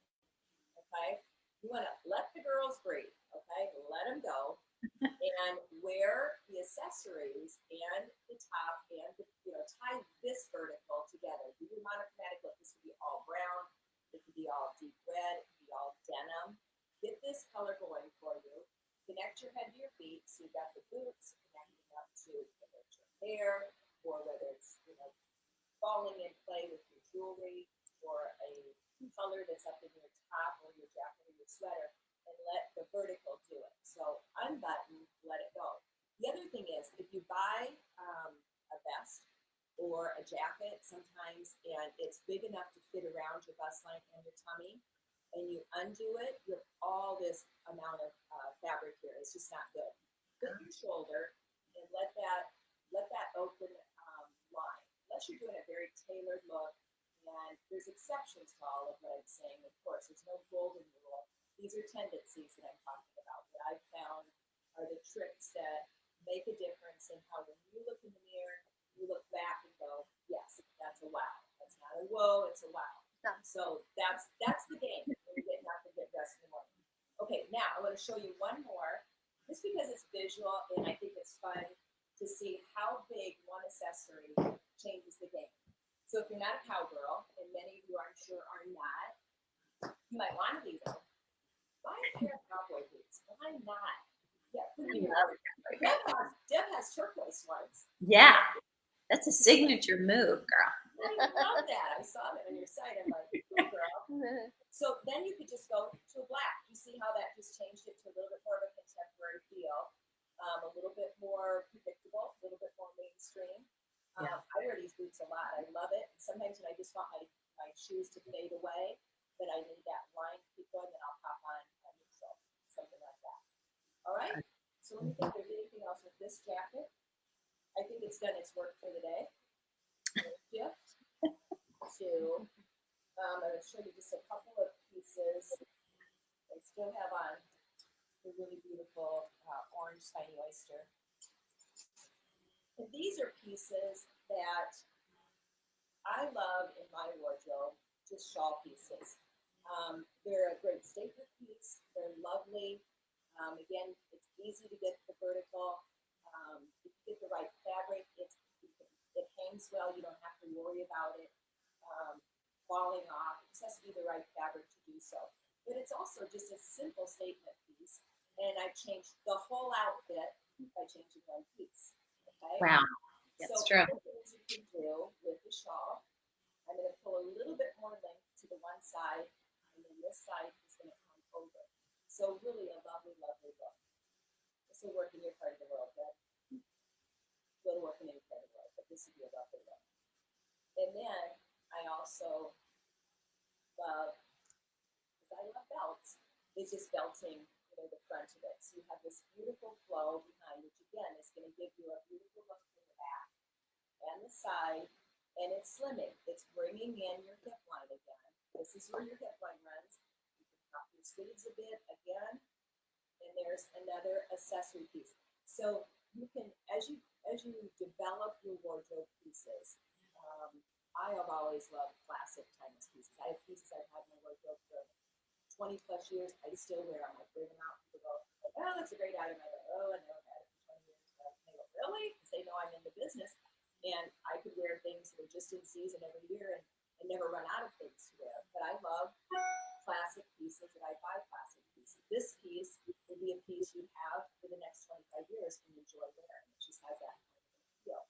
Okay, you want to let the girls breathe. Okay, let them go. And wear the accessories and the top and the, you know, tie this vertical together. Do your monochromatic look. This could be all brown. It could be all deep red. It could be all denim. Get this color going for you. Connect your head to your feet. So you've got the boots connecting up to whether it's your hair or whether it's, you know, falling in play with your jewelry or a color that's up in your top or your jacket or your sweater. And let the vertical do it. So unbutton, let it go. The other thing is, if you buy a vest or a jacket sometimes, and it's big enough to fit around your bust line and your tummy, and you undo it, you have all this amount of fabric here. It's just not good. Put your shoulder and let that open line. Unless you're doing a very tailored look, and there's exceptions to all of what I'm saying. Of course, there's no golden rule. These are tendencies that I'm talking about that I've found are the tricks that make a difference in how when you look in the mirror, you look back and go, yes, that's a wow. That's not a whoa, it's a wow. Yeah. So that's the game when you're getting up and get dressed in the morning. Okay, now I want to show you one more, just because it's visual and I think it's fun to see how big one accessory changes the game. So if you're not a cowgirl, and many of you I'm sure are not, you might want to be though. Buy a pair of cowboy boots. Why not? Yeah, put them in your Deb has turquoise ones. Yeah, that's a signature move, girl. I love that. I saw that on your site. I'm like, oh, girl. So then you could just go to a black. You see how that just changed it to a little bit more of a contemporary feel, a little bit more predictable, a little bit more mainstream. Yeah. I wear these boots a lot. I love it. And sometimes when I just want my shoes to fade away, but I need that line to keep going, then I'll pop on a neutral, something like that. All right. So let me think if there's anything else with this jacket. I think it's done its work for the day. Gift to, I'm going to show you just a couple of pieces. I still have on the really beautiful orange spiny oyster. And these are pieces that I love in my wardrobe, just shawl pieces. They're a great statement piece. They're lovely. Again, it's easy to get the vertical. If you get the right fabric, it hangs well. You don't have to worry about it falling off. It just has to be the right fabric to do so. But it's also just a simple statement piece. And I've changed the whole outfit by changing one piece. Okay. Wow, that's true. Other things you can do with the shawl, I'm going to pull a little bit more length to the one side, and then this side is going to come over. So really a lovely, lovely look. This will work in your part of the world, but it'll work in any part of the world, but this would be a lovely look. And then I also love, because I love belts, is just belting, the front of it. So you have this beautiful flow behind, which again is going to give you a beautiful look from the back and the side, and it's slimming. It's bringing in your hip line again. This is where your hip line runs. You can pop your sleeves a bit again, and there's another accessory piece. So you can, as you develop your wardrobe pieces, I have always loved classic timeless pieces. I have pieces I've had in my wardrobe for 20 plus years. I still wear them. I bring them out and people go, oh, that's a great item. I go, oh, I never had it for 20 years. And they go, really? Because they know I'm in the business. And I could wear things that are just in season every year and never run out of things to wear. But I love classic pieces and I buy classic pieces. This piece would be a piece you have for the next 25 years and enjoy wearing. It just has that kind of feel.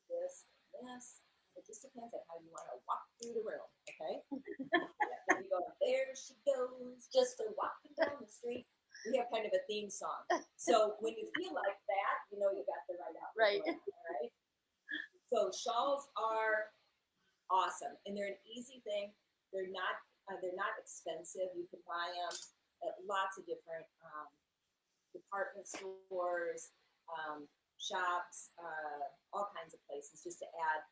This and this. It just depends on how you want to walk through the room, okay? Then you go, there she goes, just a walking down the street. We have kind of a theme song. So when you feel like that, you know you got the right outfit. Right. All right. So shawls are awesome, and they're an easy thing. They're not expensive. You can buy them at lots of different department stores, shops, all kinds of places. Just to add,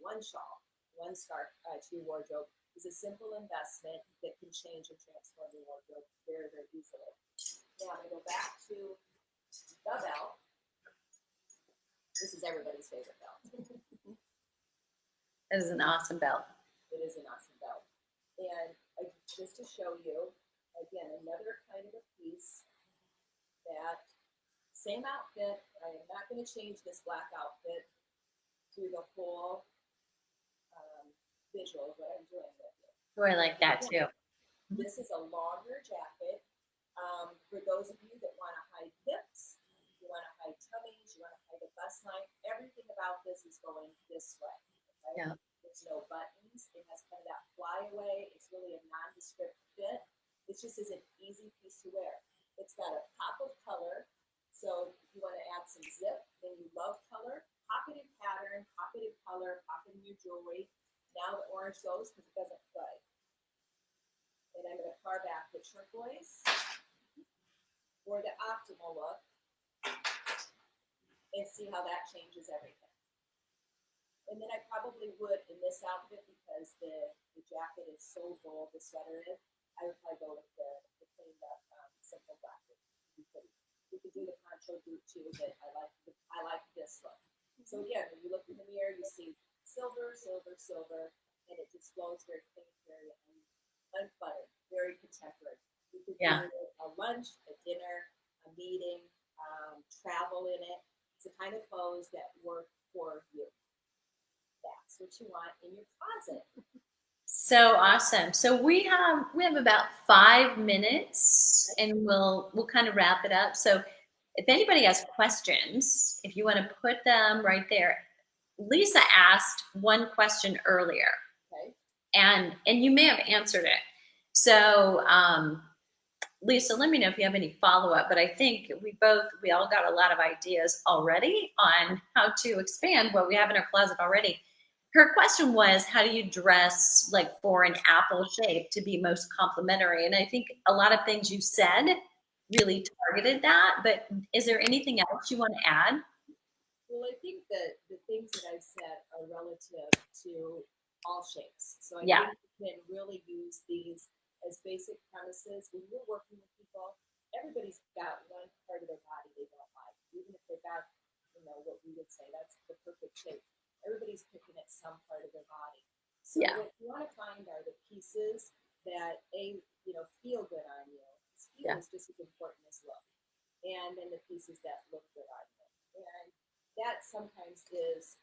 one shawl, one scarf to your wardrobe is a simple investment that can change and transform your wardrobe very, very easily. Now I'm going to go back to the belt. This is everybody's favorite belt. That is an awesome belt. It is an awesome belt. And just to show you, again, another kind of a piece that same outfit. I am not going to change this black outfit through the whole visual of what I'm doing with it. Oh, I like that too. This is a longer jacket. For those of you that want to hide hips, you want to hide tummies, you want to hide a bust line, everything about this is going this way. Okay? Yeah. There's no buttons. It has kind of that flyaway. It's really a nondescript fit. It just is an easy piece to wear. It's got a pop of color. So if you want to add some zip and you love color, pop it in pattern, pop it in color, pop it in your jewelry. Now the orange goes because it doesn't play. And I'm going to carve back the turquoise or the optimal look and see how that changes everything. And then I probably would in this outfit because the jacket is so bold, the sweater is, I would probably go with the cleaned up simple black. You could do the poncho boot too, but I like this look. So again, when you look in the mirror, you see silver, silver, silver, and it just flows very clean, very unfuttered, very contemporary. You could do a lunch, a dinner, a meeting, travel in it. It's the kind of clothes that work for you. That's what you want in your closet. So awesome. So we have about 5 minutes, and we'll kind of wrap it up. So if anybody has questions, if you want to put them right there. Lisa asked one question earlier, Okay. and you may have answered it. So Lisa, let me know if you have any follow-up, but I think we all got a lot of ideas already on how to expand what we have in our closet already. Her question was, how do you dress like for an apple shape to be most complimentary? And I think a lot of things you said really targeted that, but is there anything else you want to add? Well, I think that the things that I've said are relative to all shapes. So I Yeah. think you can really use these as basic premises. When you're working with people, everybody's got one part of their body they don't like. Even if they've got, what we would say, that's the perfect shape. Everybody's picking at some part of their body. So Yeah. what you want to find are the pieces that feel good on you. Feel Yeah. is just as important as look. And then the pieces that look good on you. And that sometimes is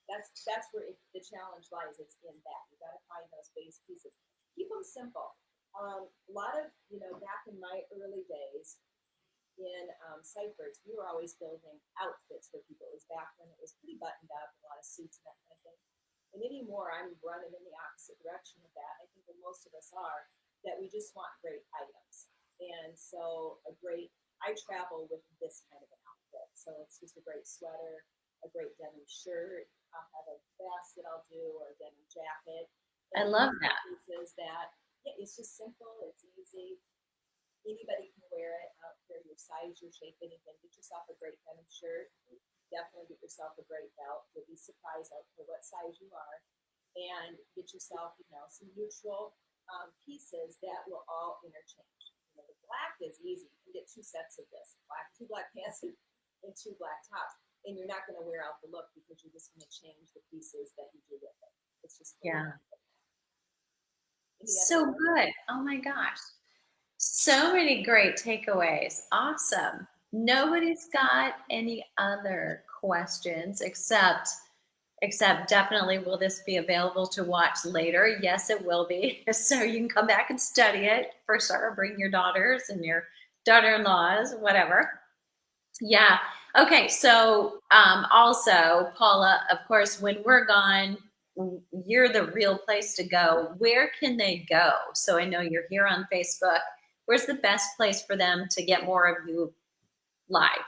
that's where the challenge lies. It's in that you got to find those base pieces. Keep them simple. A lot of back in my early days in Cyphers, we were always building outfits for people. It was back when it was pretty buttoned up, a lot of suits and that kind of thing. And anymore, I'm running in the opposite direction of that. I think that most of us are, that we just want great items. And so I travel with this kind of an outfit. So it's just a great sweater, a great denim shirt. I'll have a vest that I'll do, or a denim jacket. I love that. Pieces that, it's just simple, it's easy. Anybody can wear it. I don't care your size, your shape, anything. Get yourself a great denim shirt. Definitely get yourself a great belt. You'll be surprised out for what size you are. And get yourself, some neutral pieces that will all interchange. The black is easy. You can get 2 sets of this. Two black pants and 2 black tops. And you're not going to wear out the look because you're just going to change the pieces that you do with it. It's just Yeah. Any So other good. Oh my gosh. So many great takeaways. Awesome. Nobody's got any other questions except definitely, will this be available to watch later? Yes, it will be. So you can come back and study it for sure. Bring your daughters and your daughter-in-laws, whatever. Yeah. Okay. So also, Paula, of course, when we're gone, you're the real place to go. Where can they go? So I know you're here on Facebook. Where's the best place for them to get more of you live?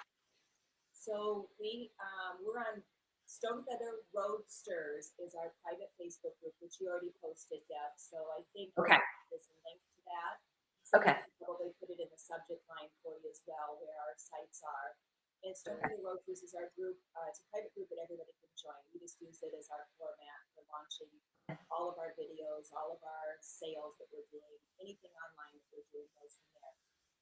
So we're on Stone Feather Roadsters is our private Facebook group, which you already posted, Deb. So I think Okay. there's a link to that. Okay. Probably put it in the subject line for you as well, where our sites are. And Stone Feather Roadsters is our group. It's a private group that everybody can join. We just use it as our format for launching all of our videos, all of our sales that we're doing, anything online that we're doing goes from there.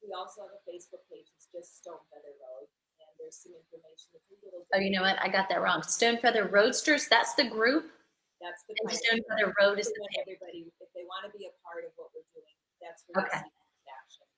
We also have a Facebook page. It's just Stone Feather Road. And there's some information. It's a little Oh, you know what? I got that wrong. Stone Feather Roadsters, that's the group. That's the And private Stone group. Feather Road is We the want page. everybody, if they want to be a part of what we're doing, that's where Okay. they see action.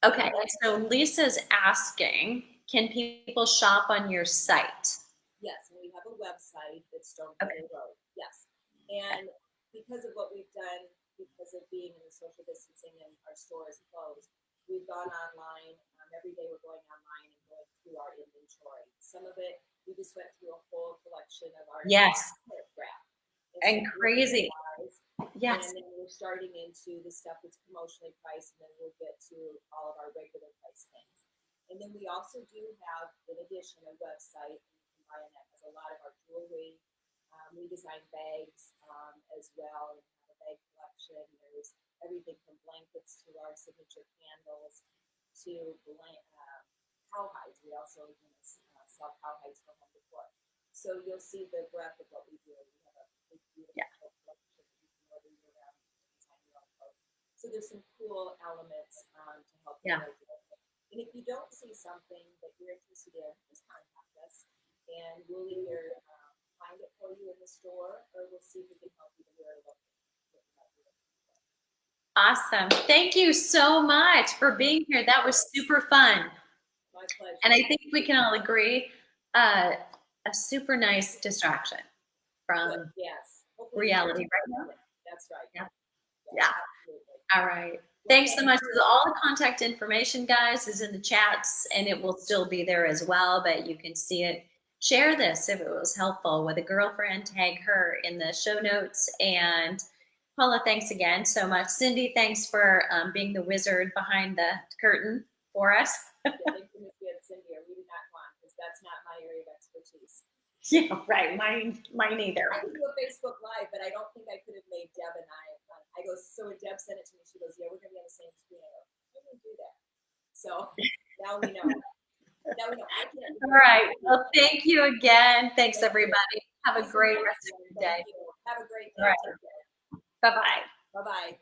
Okay. And so Lisa's asking, can people shop on your site? Yes, and we have a website that's Stone Feather Road. Yes. And because of what we've done, because of being in the social distancing and our stores closed, we've gone online. Every day we're going online and going through our inventory. Some of it, we just went through a whole collection of our Yes. photograph. And crazy. Yes. And then we're starting into the stuff that's promotionally priced, and then we'll get to all of our regular price things. And then we also do have, in addition, a website, and you can buy on that, has a lot of our jewelry. We design bags as well, and have a bag collection. There's everything from blankets to our signature candles to cowhides. We also sell cowhides for home decor. So you'll see the breadth of what we do. We have a big, beautiful collection that you can order year-round, design your own clothes. So there's some cool elements to help you. And if you don't see something that you're interested in, just contact us, and we'll either find it for you in the store, or we'll see if we can help you to where to look. Awesome. Thank you so much for being here. That was super fun. My pleasure. And I think we can all agree, a super nice distraction from Good, yes. Hopefully reality right now. That's right. Yeah. Yeah, Yeah. absolutely. All right. Thanks so much. All the contact information, guys, is in the chats, and it will still be there as well, but you can see it. Share this if it was helpful with a girlfriend. Tag her in the show notes. And Paula, thanks again so much. Cindy, thanks for being the wizard behind the curtain for us. Yeah, thank goodness we had Cindy, or we did not want, because that's not my area of expertise. Yeah, right. Mine either. I could do a Facebook Live, but I don't think I could have made Deb and I go, so when Deb sent it to me, she goes, yeah, we're going to be on the same screen. I go, I didn't do that. So now we know. Now we know. I can't. All right. Well, thank you again. Thanks, everybody. Have a great rest of your day. Thank you. Have a great day. All right. Take care. Bye-bye. Bye-bye.